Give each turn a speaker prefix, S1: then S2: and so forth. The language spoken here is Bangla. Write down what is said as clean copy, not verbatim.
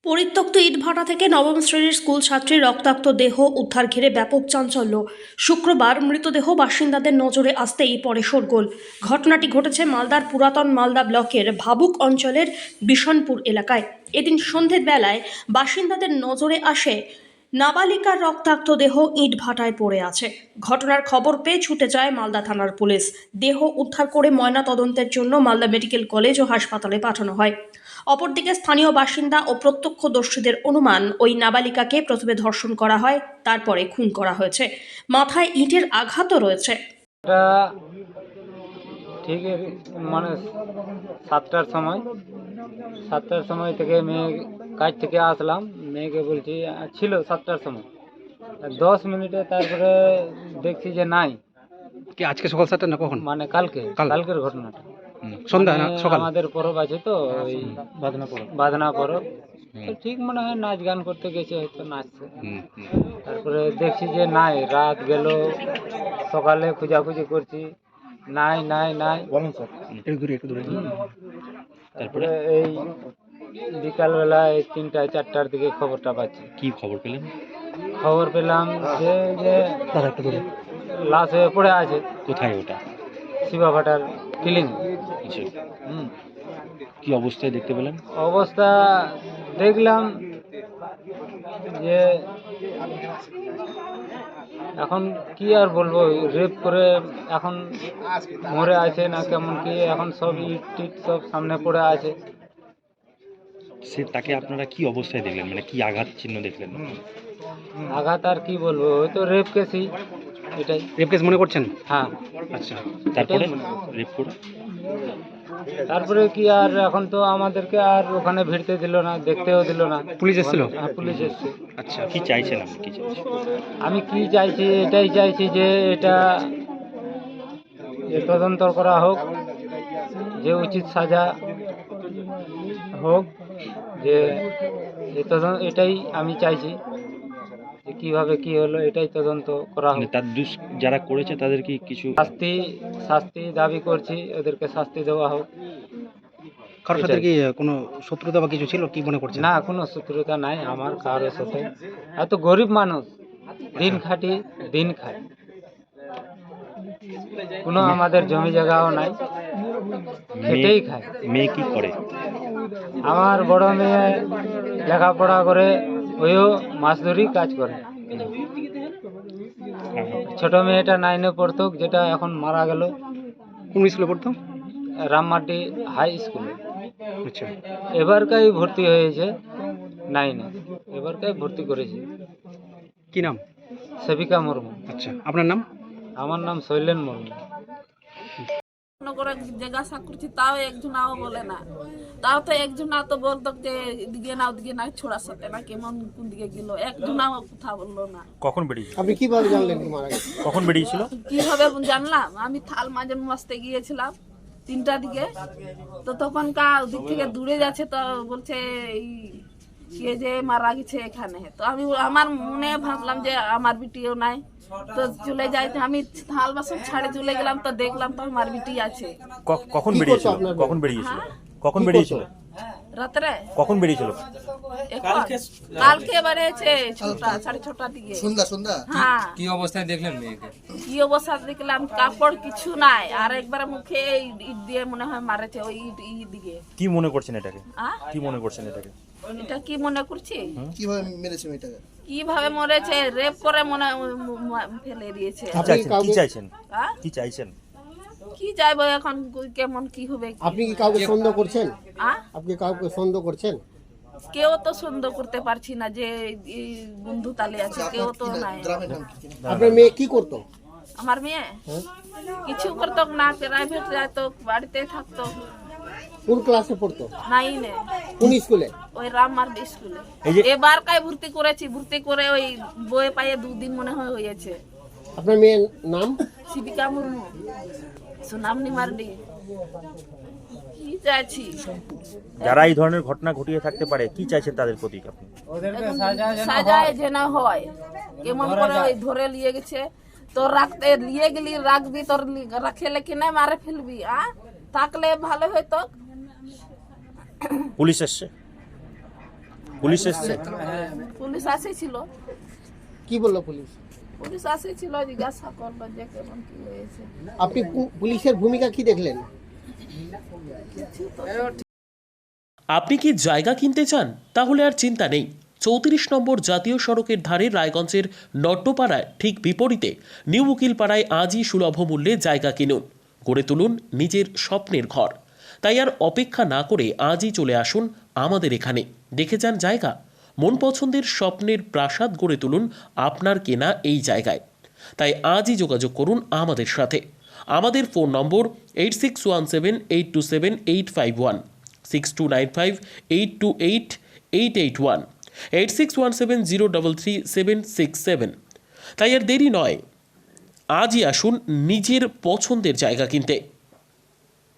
S1: পরিত্যক্ত ইটভাটা থেকে নবম শ্রেণীর স্কুল ছাত্রীর রক্তাক্ত দেহ উদ্ধার ঘিরে ব্যাপক চাঞ্চল্য। শুক্রবার মৃতদেহ বাসিন্দাদের নজরে আসতেই পড়ে শোরগোল। ঘটনাটি ঘটেছে মালদার পুরাতন মালদা ব্লকের ভাবুক অঞ্চলের বিশনপুর এলাকায়। এদিন সন্ধ্যের বেলায় বাসিন্দাদের নজরে আসে নাবালিকার রক্তাক্ত দেহ ইটভাটায় পড়ে আছে। ঘটনার খবর পেয়ে ছুটে যায় মালদা থানার পুলিশ। দেহ উদ্ধার করে ময়না তদন্তের জন্য মালদা মেডিকেল কলেজ ও হাসপাতালে পাঠানো হয়। অপরদিকে স্থানীয় বাসিন্দা ও প্রত্যক্ষদর্শীদের অনুমান, ওই নাবালিকাকে প্রথমে ধর্ষণ করা হয়, তারপরে খুন করা হয়েছে। মাথায় ইটের আঘাতও রয়েছে।
S2: এটা ঠিক মানে 7টার সময় থেকে মেয়ে কাজ থেকে আসলাম, মেয়েকে বলছি ছিল 7টার সময়, 10 মিনিটে তারপরে দেখছি যে নাই।
S3: কি আজকে সকাল 7টা না কখন?
S2: মানে কালকের ঘটনাটা।
S3: সন্ধ্যা না
S2: মানে
S3: সকাল?
S2: আমাদের পরব আছে তো, ওই বাদনা পরব, তো ঠিক মনে হয় নাচ গান করতে গেছে, হয়তো নাচছে। তারপরে দেখছি যে নাই, রাত গেল, সকালে খোঁজাখুঁজি করছি, নাই নাই নাই।
S3: একটু দূরে
S2: তারপরে এই বিকালবেলা এই 3টা-4টার দিকে খবরটা পাচ্ছি।
S3: কি খবর পেলেন?
S2: খবর পেলাম যে লাশ হয়ে পড়ে আছে।
S3: কোথায় ওটা?
S2: শিবাভাটার কিলিং।
S3: আচ্ছা, কি অবস্থায় দেখতে পেলেন?
S2: অবস্থা দেখলাম যে এখন কি আর বলবো, রেপ করে এখন মরে আছে না কেমন কি, এখন সব ইট টিট সব সামনে পড়ে আছে।
S3: তাকে আপনারা কি অবস্থায় দেখলেন, মানে কি আঘাত চিহ্ন দেখলেন?
S2: আঘাত আর কি বলবো, ওই তো রেপ কেসই, এটাই।
S3: রেপ কেস মনে করছেন?
S2: হ্যাঁ।
S3: আচ্ছা, তারপরে রেপ করে
S2: তারপরে কি আর, এখন তো আমাদেরকে আর ওখানে ভিড়তে দিল না, দেখতেও দিল না।
S3: পুলিশ এসেছিল?
S2: হ্যাঁ, পুলিশ এসছে।
S3: আচ্ছা, কি চাইছেন আপনি? কি চাইছেন?
S2: আমি কি চাইছি, এটাই চাইছি যে এটা তদন্ত করা হোক, যে উচিত সাজা হোক, যে এটাই আমি চাইছি, যে কিভাবে কি হলো এটাই তদন্ত করা হোক।
S3: তার যারা করেছে তাদের কি কিছু
S2: শাস্তি দাবি করছি, ওদেরকে শাস্তি দেওয়া হোক।
S3: কারোর সাথে কি কোনো শত্রুতা বা কিছু ছিল, কি মনে করছেন?
S2: না, কোনো শত্রুতা নাই আমার কারোর সাথে। এত গরিব মানুষ, দিন খাটি দিন খায়, কোনো আমাদের জমি জায়গাও নাই, খেটেই খায়।
S3: মেয়ে কি করে?
S2: আমার বড় মেয়ে লেখাপড়া করে, ওইও মাছ ধরি কাজ করে। ছোট মেয়েটা 9-এ পড়তো, যেটা এখন মারা গেল।
S3: কোন স্কুলে পড়তো?
S2: রামমাটি হাই স্কুলে।
S3: আচ্ছা,
S2: এবারকাই ভর্তি হয়েছে 9-এ, এবারকাই ভর্তি করেছে।
S3: কি নাম?
S2: সেবিকা মুর্মু।
S3: আচ্ছা, আপনার নাম?
S2: আমার নাম শৈলেন মুর্মু।
S4: করে জিজ্ঞাসা করছি, তাও একজনাও বলে না। তাও তো একজনা তো বলতো যে এদিকে না ওদিকে না, ছোড়ার সাথে না কেমন কোন দিকে গেল, একজনাও কথা বললো না।
S5: কখন বেরিয়েছিল?
S6: আপনি কিভাবে জানলেন কি মারা গেছে?
S5: কখন বেরিয়েছিল?
S4: কিভাবে জানলাম, আমি থাল মাজন মাসতে গিয়েছিলাম 3টার দিকে, তো তখন দিক থেকে দূরে যাচ্ছে, তো বলছে এই কে যে মারা গেছে এখানে। তো আমি আমার মনে ভাবলাম যে আমার বিটিও নাই, তো চলে যাই, আমি থাল বাসন ছাড়ে চলে গেলাম, তো দেখলাম তো আমার বিটি আছে।
S5: কখন
S6: কি
S5: বেরিয়েছিল?
S6: করতো আপনার মেয়ে?
S5: কখন বেরিয়েছিল?
S4: হ্যাঁ?
S5: কখন
S6: কি
S5: বেরিয়েছিল?
S6: করতো?
S4: রাত্রে
S5: কখন বেরিয়েছিল?
S4: কালকে বেড়েছে 6:30 দিকে।
S6: সন্ধ্যা
S4: হ্যাঁ,
S7: কি অবস্থায় দেখলেন মেয়েকে?
S4: কি অবস্থা দেখলাম, কাপড় কিছু নাই, আর একবার মুখে ইট দিয়ে মনে হয় মারেছে, ওই ইট দিকে।
S5: কি মনে করছেন এটাকে?
S4: আহ?
S5: কি মনে করছেন এটাকে?
S4: এটা কি মনে করছি,
S6: কিভাবে মেরেছে মেয়েটাকে?
S4: কিভাবে মরেছে, রেপ করে মনে ফেলে দিয়েছে।
S5: কি চাইছেন? কি চাইছেন?
S4: আহ?
S5: কি চাইছেন?
S4: কি যাইবো এখন, কেমন কি হবে।
S6: আপনি কি কাউকে সন্দেহ করছেন?
S4: আহ?
S6: আপনি কাউকে সন্দেহ করছেন?
S4: কেউ তো সন্দেহ করতে পারছি না যে এই বন্ধু তালে আছে, কেউ তো নাই।
S6: আপনার মেয়ে কি করতো?
S4: আমার মেয়ে কিছু করতো না, প্রাইভেট যাইতো, বাড়িতে থাকতো।
S6: কোন ক্লাসে পড়তো?
S4: 9-এ,
S6: কোন স্কুলে?
S4: ওই রামমার্গ স্কুলে।
S5: এই যে
S4: এবার কাই ভর্তি করেছি, ভর্তি করে ওই বই পাইয়ে 2 দিন মনে হয় হয়েছে।
S6: আপনার মেয়ের নাম?
S4: শিবিকা মুর্মু, সুনামনি মার্ডি। কি চাইছি,
S5: যারা এই ধরনের ঘটনা ঘটিয়ে থাকতে পারে, কি চাইছেন তাদের প্রতি আপনি?
S4: সাজায় যেন হয়, কেমন করে ওই ধরে নিয়ে গেছে, তো রাখতে নিয়ে গেলি, রাখবি, তোর রাখে লেখে না মারে ফেলবি, থাকলে ভালো হইতো।
S5: পুলিশ এসছে? পুলিশ এসছে?
S4: পুলিশ আসেছিল,
S6: কি বললো পুলিশ?
S4: পুলিশ আসেছিল, জিজ্ঞাসা করলো যে কেমন কি হয়েছে।
S6: আপনি পুলিশের ভূমিকা কি দেখলেন?
S7: আপনি কি জায়গা কিনতে চান? তাহলে আর চিন্তা নেই। 34 নম্বর জাতীয় সড়কের ধারে রায়গঞ্জের নট্টপাড়ায় ঠিক বিপরীতে নিউ উকিলপাড়ায় আজই সুলভ মূল্যে জায়গা কিনুন, গড়ে তুলুন নিজের স্বপ্নের ঘর। তাই আর অপেক্ষা না করে আজই চলে আসুন আমাদের এখানে, দেখে যান জায়গা। মন পছন্দের স্বপ্নের প্রাসাদ গড়ে তুলুন আপনার কেনা এই জায়গায়। তাই আজই যোগাযোগ করুন আমাদের সাথে। আমাদের ফোন নম্বর 8617827851, 6295828881, 8617033767। তাই আর দেরি নয়, আজই আসুন নিজের পছন্দের জায়গা কিনতে।